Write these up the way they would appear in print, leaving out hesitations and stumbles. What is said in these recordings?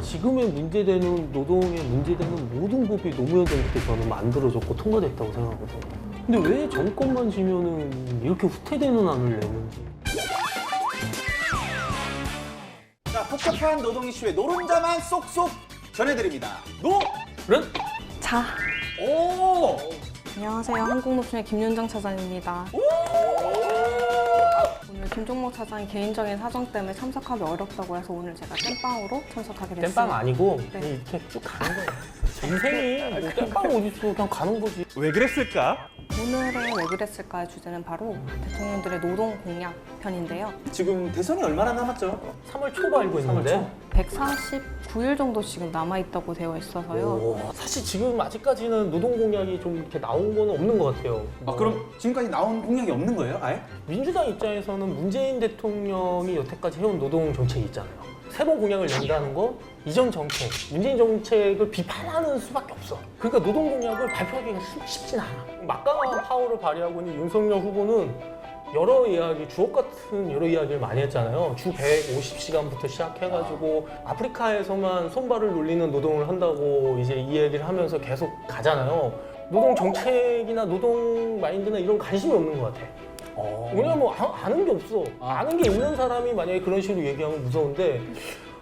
지금의 문제되는 노동에 문제되는 모든 법이 노무현 정부 때 저는 만들어졌고 통과됐다고 생각하거든요. 근데 왜 정권만 지면은 이렇게 후퇴되는 안을 내는지. 자, 복잡한 노동 이슈의 노른자만 쏙쏙 전해드립니다. 그래? 자, 오! 안녕하세요. 한국노총의 김윤정 차장입니다. 오늘 김종목 차장이 개인적인 사정 때문에 참석하기 어렵다고 해서 오늘 제가 땜빵으로 참석하게 됐습니다. 땜빵 아니고 네. 그냥 이렇게 쭉 가는 거예요. 인생이 뭐 땜빵 어딨어. 그냥 가는 거지. 왜 그랬을까? 오늘의 왜 그랬을까의 주제는 바로 대통령들의 노동 공약 편인데요. 지금 대선이 얼마나 남았죠? 3월 초로 알고 있는데 149일 정도 지금 남아있다고 되어 있어서요. 사실 지금 아직까지는 노동 공약이 좀 이렇게 나온 거는 없는 것 같아요. 아, 그럼 지금까지 나온 공약이 없는 거예요, 아예? 민주당 입장에서는 문재인 대통령이 여태까지 해온 노동 정책이 있잖아요. 새로운 공약을 낸다는 거, 이전 정책, 문재인 정책을 비판하는 수밖에 없어. 그러니까 노동 공약을 발표하기가 쉽진 않아. 막강한 파워를 발휘하고 있는 윤석열 후보는 여러 이야기, 주옥 같은 여러 이야기를 많이 했잖아요. 주 150시간부터 시작해가지고 아프리카에서만 손발을 놀리는 노동을 한다고 이제 이 얘기를 하면서 계속 가잖아요. 노동 정책이나 노동 마인드나 이런 관심이 없는 것 같아. 왜냐면 뭐 아는 게 없어. 아는 게 있는 사람이 만약에 그런 식으로 얘기하면 무서운데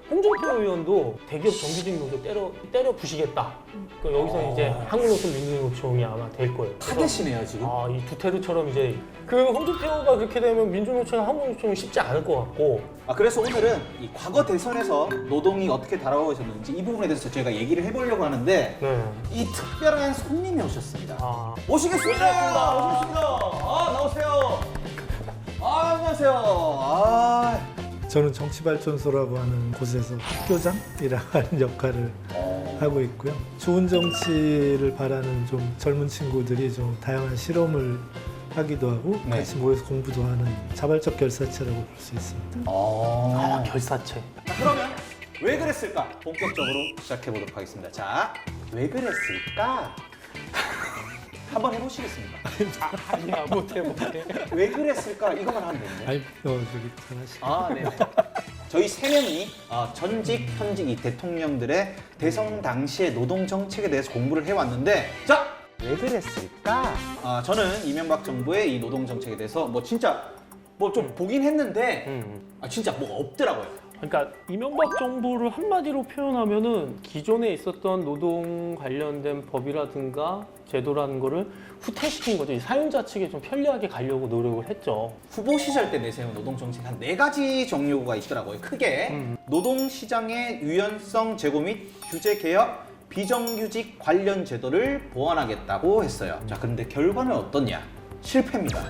홍준표 의원도 대기업 정규직 노조 때려 부시겠다. 그러니까 여기서 이제 한국노총 민주노총이 아마 될 거예요. 타겟이네요, 지금. 이 두테르처럼 이제 그 홍준표가 그렇게 되면 민주노총, 한국노총은 쉽지 않을 것 같고. 그래서 오늘은 이 과거 대선에서 노동이 어떻게 다가오셨는지 이 부분에 대해서 저희가 얘기를 해보려고 하는데 네. 이 특별한 손님이 오셨습니다. 네, 모시겠습니다. 나오세요. 안녕하세요. 저는 정치발전소라고 하는 곳에서 학교장이라고 하는 역할을 하고 있고요. 좋은 정치를 바라는 좀 젊은 친구들이 좀 다양한 실험을 하기도 하고 네. 같이 모여서 공부도 하는 자발적 결사체라고 볼 수 있습니다. 결사체. 자, 그러면 왜 그랬을까? 본격적으로 시작해 보도록 하겠습니다. 자, 왜 그랬을까? 한번 해보시겠습니까? 아니야, 못해. 왜 그랬을까? 이거만 하면 되는데. 아이, 저기 잘하시네. 네. 저희 세 명이 전직, 현직 이 대통령들의 대선 당시의 노동 정책에 대해서 공부를 해왔는데, 자, 왜 그랬을까? 저는 이명박 정부의 이 노동 정책에 대해서 뭐 진짜 뭐 좀 보긴 했는데, 진짜 뭐가 없더라고요. 그러니까 이명박 정부를 한마디로 표현하면은 기존에 있었던 노동 관련된 법이라든가 제도라는 거를 후퇴시킨 거죠. 이 사용자 측에 좀 편리하게 가려고 노력을 했죠. 후보 시절 때 내세운 노동 정책 한 4가지 종류가 있더라고요. 크게 노동 시장의 유연성 제고 및 규제 개혁, 비정규직 관련 제도를 보완하겠다고 했어요. 자, 그런데 결과는 어떻냐? 실패입니다.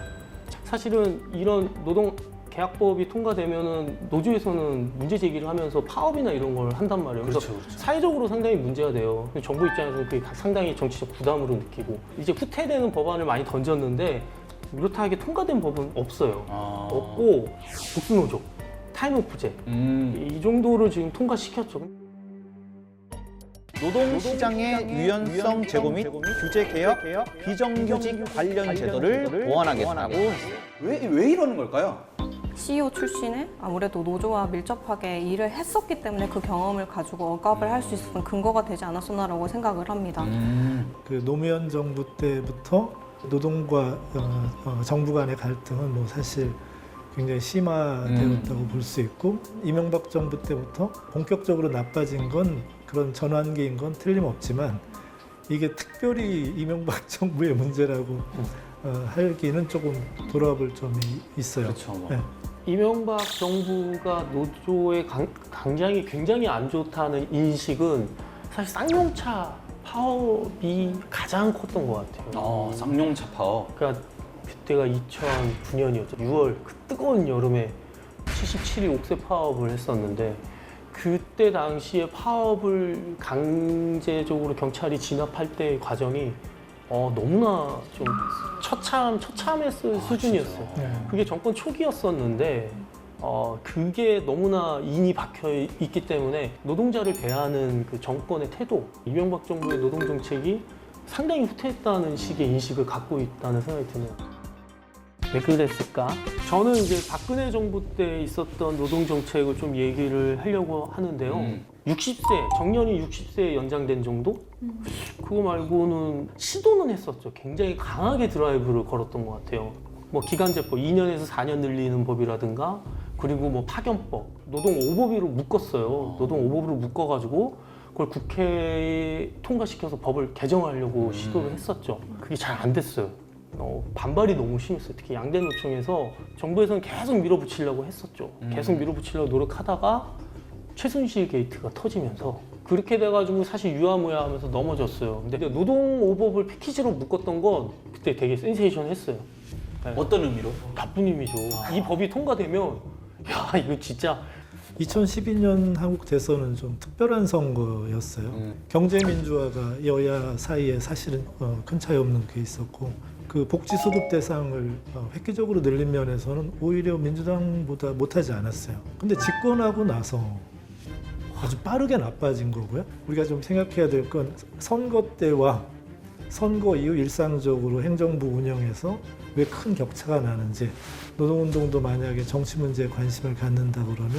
사실은 이런 노동 계약법이 통과되면은 노조에서는 문제 제기를 하면서 파업이나 이런 걸 한단 말이에요. 그래서 그렇죠. 사회적으로 상당히 문제가 돼요. 근데 정부 입장에서는 그게 상당히 정치적 부담으로 느끼고 이제 후퇴되는 법안을 많이 던졌는데 뚜렷하게 통과된 법은 없어요. 없고 복수노조, 타임오프제 이 정도를 지금 통과시켰죠. 노동 시장의 유연성 제고 및 규제 개혁, 비정규직 관련 제도를 보완하겠다고 했어요. 왜 이러는 걸까요? CEO 출신에 아무래도 노조와 밀접하게 일을 했었기 때문에 그 경험을 가지고 억압을 할 수 있었던 근거가 되지 않았었나라고 생각을 합니다. 그 노무현 정부 때부터 노동과 정부 간의 갈등은 뭐 사실 굉장히 심화되었다고 볼 수 있고 이명박 정부 때부터 본격적으로 나빠진 건 그런 전환기인 건 틀림없지만 이게 특별히 이명박 정부의 문제라고 하기는 조금 돌아볼 점이 있어요. 그렇죠. 뭐. 네. 이명박 정부가 노조의 강장이 굉장히 안 좋다는 인식은 사실 쌍용차 파업이 가장 컸던 것 같아요. 쌍용차 파업. 그러니까 그때가 2009년이었죠. 6월 그 뜨거운 여름에 77일 옥새 파업을 했었는데 그때 당시에 파업을 강제적으로 경찰이 진압할 때의 과정이 너무나 좀 처참했을 수준이었어요. 그게 정권 초기였었는데 그게 너무나 인이 박혀 있기 때문에 노동자를 대하는 그 정권의 태도, 이명박 정부의 노동 정책이 상당히 후퇴했다는 식의 인식을 갖고 있다는 생각이 드네요. 왜 그랬을까? 저는 이제 박근혜 정부 때 있었던 노동 정책을 좀 얘기를 하려고 하는데요. 60세, 정년이 60세에 연장된 정도? 그거 말고는 시도는 했었죠. 굉장히 강하게 드라이브를 걸었던 것 같아요. 뭐 기간제법 2년에서 4년 늘리는 법이라든가 그리고 뭐 파견법, 노동 5법으로 묶었어요. 노동 5법으로 묶어가지고 그걸 국회에 통과시켜서 법을 개정하려고 시도를 했었죠. 그게 잘 안 됐어요. 반발이 너무 심했어요. 특히 양대 노총에서 정부에서는 계속 밀어붙이려고 했었죠. 계속 밀어붙이려고 노력하다가 최순실 게이트가 터지면서 그렇게 돼가지고 사실 유야무야 하면서 넘어졌어요. 근데 노동 5법을 패키지로 묶었던 건 그때 되게 센세이션했어요. 네. 어떤 의미로? 나쁜 의미죠. 이 법이 통과되면 야 이거 진짜 2012년 한국 대선은 좀 특별한 선거였어요. 경제 민주화가 여야 사이에 사실은 큰 차이 없는 게 있었고 그 복지 수급 대상을 획기적으로 늘린 면에서는 오히려 민주당보다 못하지 않았어요. 근데 집권하고 나서 아주 빠르게 나빠진 거고요. 우리가 좀 생각해야 될 건 선거 때와 선거 이후 일상적으로 행정부 운영에서 왜 큰 격차가 나는지, 노동운동도 만약에 정치 문제에 관심을 갖는다 그러면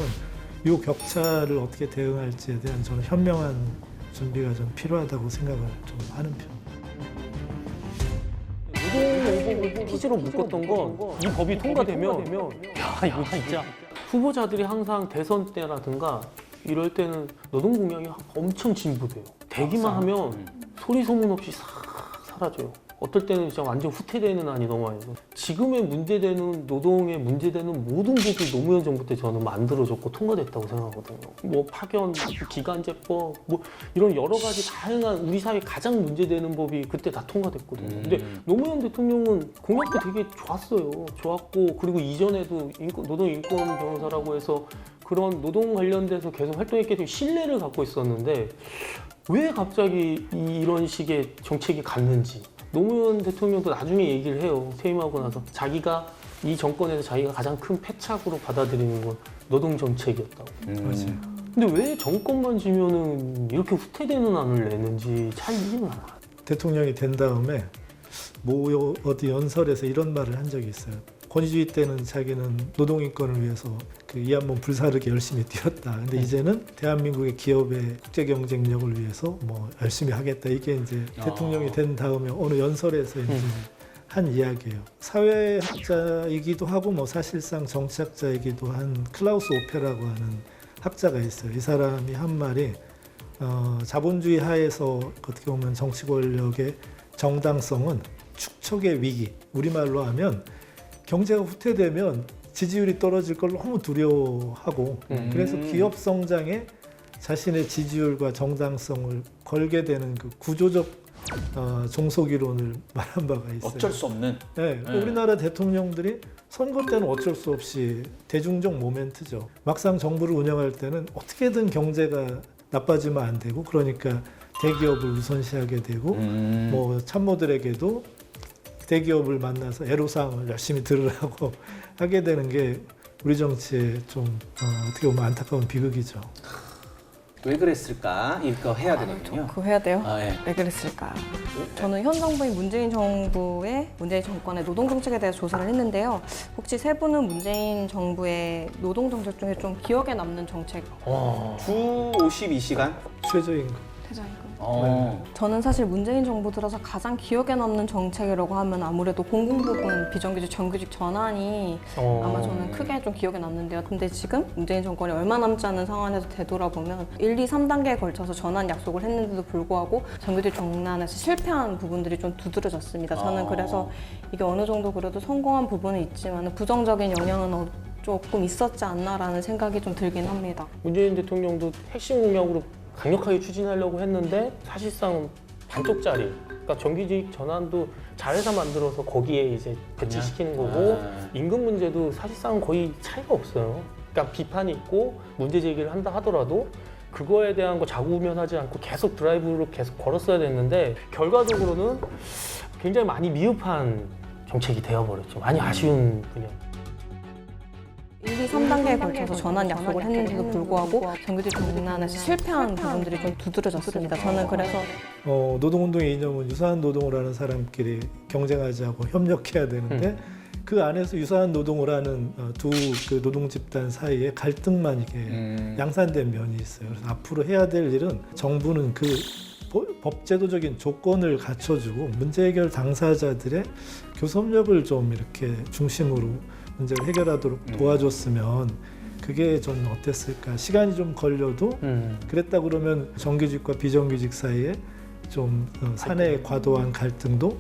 이 격차를 어떻게 대응할지에 대한 저는 현명한 준비가 좀 필요하다고 생각을 좀 하는 편입니다. 노동 5법을 패키지로 묶었던 건 이 법이 통과되면 야 이거 진짜 후보자들이 항상 대선 때라든가 이럴 때는 노동 공약이 엄청 진보돼요. 되기만 하면 소리 소문 없이 싹 사라져요. 어떨 때는 진짜 완전 후퇴되는 안이 너무 많이 있어요. 지금의 문제되는 노동에 문제되는 모든 법이 노무현 정부 때 저는 만들어졌고 통과됐다고 생각하거든요. 뭐 파견, 기간제법, 뭐 이런 여러 가지 다양한 우리 사회 가장 문제되는 법이 그때 다 통과됐거든요. 근데 노무현 대통령은 공약도 되게 좋았어요. 좋았고 그리고 이전에도 노동인권 변호사라고 해서 그런 노동 관련돼서 계속 활동했기 때문에 신뢰를 갖고 있었는데 왜 갑자기 이런 식의 정책이 갔는지 노무현 대통령도 나중에 얘기를 해요. 퇴임하고 나서 자기가 이 정권에서 자기가 가장 큰 패착으로 받아들이는 건 노동 정책이었다고. 맞아요. 근데 왜 정권만 지면은 이렇게 후퇴되는 안을 내는지 잘 이해는 안 가요. 대통령이 된 다음에 뭐 어디 연설에서 이런 말을 한 적이 있어요. 권위주의 때는 자기는 노동인권을 위해서 그 이한몸 불사르게 열심히 뛰었다. 근데 이제는 대한민국의 기업의 국제 경쟁력을 위해서 뭐 열심히 하겠다. 이게 이제 대통령이 된 다음에 어느 연설에서 이제 한 이야기예요. 사회학자이기도 하고 뭐 사실상 정치학자이기도 한 클라우스 오페라고 하는 학자가 있어요. 이 사람이 한 말이 자본주의 하에서 어떻게 보면 정치 권력의 정당성은 축척의 위기. 우리말로 하면 경제가 후퇴되면 지지율이 떨어질 걸 너무 두려워하고 그래서 기업 성장에 자신의 지지율과 정당성을 걸게 되는 그 구조적 종속이론을 말한 바가 있어요. 어쩔 수 없는. 네, 우리나라 대통령들이 선거 때는 어쩔 수 없이 대중적 모멘트죠. 막상 정부를 운영할 때는 어떻게든 경제가 나빠지면 안 되고 그러니까 대기업을 우선시하게 되고 뭐 참모들에게도 대기업을 만나서 애로사항을 열심히 들으라고 하게 되는 게 우리 정치의 좀 어떻게 보면 안타까운 비극이죠. 왜 그랬을까? 이거 해야 되거든요. 그거 해야 돼요? 예. 왜 그랬을까? 저는 현 정부인 문재인 정부의 문재인 정권의 노동 정책에 대해서 조사를 했는데요. 혹시 세 분은 문재인 정부의 노동 정책 중에 좀 기억에 남는 정책 주 52시간? 최저임금. 퇴사임금? 네. 저는 사실 문재인 정부 들어서 가장 기억에 남는 정책이라고 하면 아무래도 공공부문 비정규직 정규직 전환이 아마 저는 크게 좀 기억에 남는데요. 근데 지금 문재인 정권이 얼마 남지 않은 상황에서 되돌아보면 1, 2, 3단계에 걸쳐서 전환 약속을 했는데도 불구하고 정규직 전환에서 실패한 부분들이 좀 두드러졌습니다. 저는 그래서 이게 어느 정도 그래도 성공한 부분은 있지만 부정적인 영향은 조금 있었지 않나라는 생각이 좀 들긴 합니다. 문재인 대통령도 핵심 공약으로 강력하게 추진하려고 했는데 사실상 반쪽짜리. 그러니까 정규직 전환도 자회사 만들어서 거기에 이제 배치시키는 거고 임금 문제도 사실상 거의 차이가 없어요. 그러니까 비판이 있고 문제 제기를 한다 하더라도 그거에 대한 거 자구우면하지 않고 계속 드라이브로 계속 걸었어야 됐는데 결과적으로는 굉장히 많이 미흡한 정책이 되어버렸죠. 많이 아쉬운 분야. 1, 2, 3단계에 걸쳐서 전환 약속을 했는데도 불구하고 정규직 전환에서 실패한 부분들이 좀 두드러졌습니다. 저는 그래서 노동운동의 이념은 유사한 노동을 하는 사람끼리 경쟁하지 않고 협력해야 되는데 그 안에서 유사한 노동을 하는 두 그 노동 집단 사이에 갈등만 이게 양산된 면이 있어요. 그래서 앞으로 해야 될 일은 정부는 그 법제도적인 조건을 갖춰주고 문제 해결 당사자들의 교섭력을 좀 이렇게 중심으로 문제를 해결하도록 도와줬으면 그게 저는 어땠을까. 시간이 좀 걸려도 그랬다 그러면 정규직과 비정규직 사이에 좀 사내의 과도한 갈등도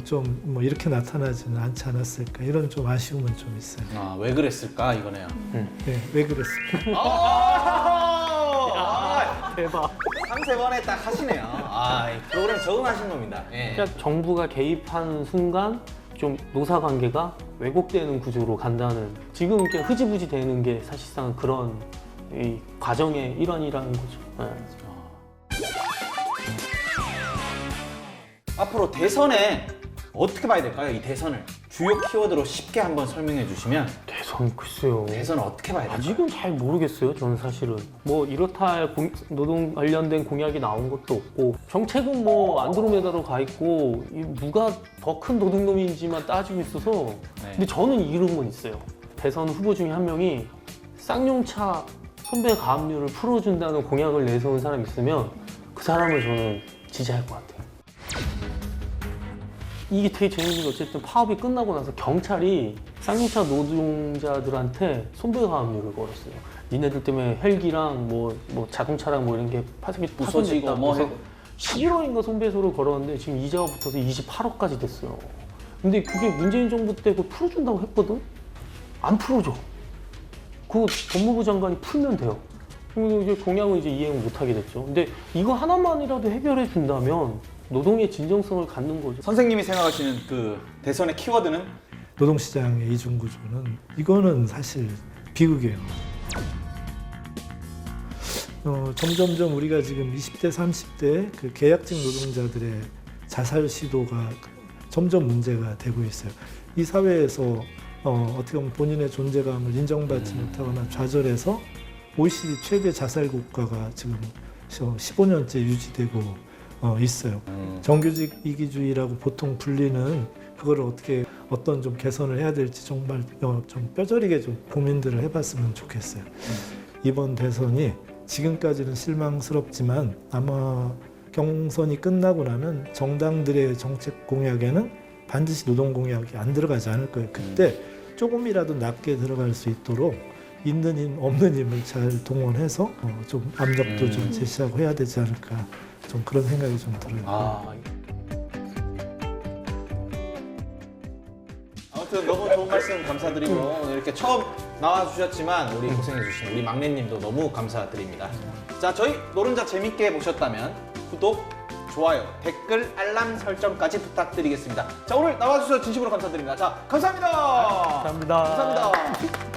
좀 뭐 이렇게 나타나지는 않지 않았을까. 이런 좀 아쉬움은 좀 있어요. 아, 왜 그랬을까 이거네요. 네, 왜 그랬을까. 대박. 3-4번에 딱 하시네요. 아, 이 프로그램 적응하신 겁니다. 예. 그러니까 정부가 개입하는 순간 좀 노사 관계가 왜곡되는 구조로 간다는, 지금 이렇게 흐지부지 되는 게 사실상 그런 이 과정의 일환이라는 거죠. 네. 앞으로 대선에 어떻게 봐야 될까요? 이 대선을 주요 키워드로 쉽게 한번 설명해 주시면. 대선 글쎄요. 대선을 어떻게 봐야 될까요? 아직은 잘 모르겠어요. 저는 사실은 뭐 이렇다 할 노동 관련된 공약이 나온 것도 없고, 정책은 뭐 안드로메다로 가 있고 누가 더 큰 도둑놈인지만 따지고 있어서. 네. 근데 저는 이런 건 있어요. 대선 후보 중에 한 명이 쌍용차 선배 가압류를 풀어준다는 공약을 내세운 사람이 있으면 그 사람을 저는 지지할 것 같아요. 이게 되게 재밌는 게, 어쨌든 파업이 끝나고 나서 경찰이 쌍용차 노동자들한테 손배가압류를 걸었어요. 니네들 때문에 헬기랑 뭐 자동차랑 뭐 이런 게 부서지고 파손됐다. 뭐 그래서 해. 11억인가 손배소를 걸었는데 지금 이자가 붙어서 28억까지 됐어요. 근데 그게 문재인 정부 때 그거 풀어준다고 했거든? 안 풀어줘. 그거 법무부 장관이 풀면 돼요. 그리고 이제 공약은 이제 이행 못 하게 됐죠. 근데 이거 하나만이라도 해결해 준다면 노동의 진정성을 갖는 거죠. 선생님이 생각하시는 그 대선의 키워드는? 노동시장의 이중구조는 이거는 사실 비극이에요. 점점점 우리가 지금 20대, 30대 그 계약직 노동자들의 자살 시도가 점점 문제가 되고 있어요. 이 사회에서 어떻게 보면 본인의 존재감을 인정받지 못하거나 좌절해서 OECD 최대 자살 국가가 지금 15년째 유지되고 있어요. 정규직 이기주의라고 보통 불리는 그거를 어떤 좀 개선을 해야 될지 정말 좀 뼈저리게 좀 고민들을 해봤으면 좋겠어요. 이번 대선이 지금까지는 실망스럽지만 아마 경선이 끝나고 나면 정당들의 정책 공약에는 반드시 노동 공약이 안 들어가지 않을 거예요. 그때 조금이라도 낮게 들어갈 수 있도록 있는 힘, 없는 힘을 잘 동원해서 좀 압력도 좀 제시하고 해야 되지 않을까, 좀 그런 생각이 좀 들어요. 아무튼 너무 좋은 말씀 감사드리고 오늘 이렇게 처음 나와주셨지만 우리 고생해주신 우리 막내님도 너무 감사드립니다. 자, 저희 노른자 재밌게 보셨다면 구독, 좋아요, 댓글, 알람 설정까지 부탁드리겠습니다. 자, 오늘 나와주셔서 진심으로 감사드립니다. 자, 감사합니다. 감사합니다. 감사합니다.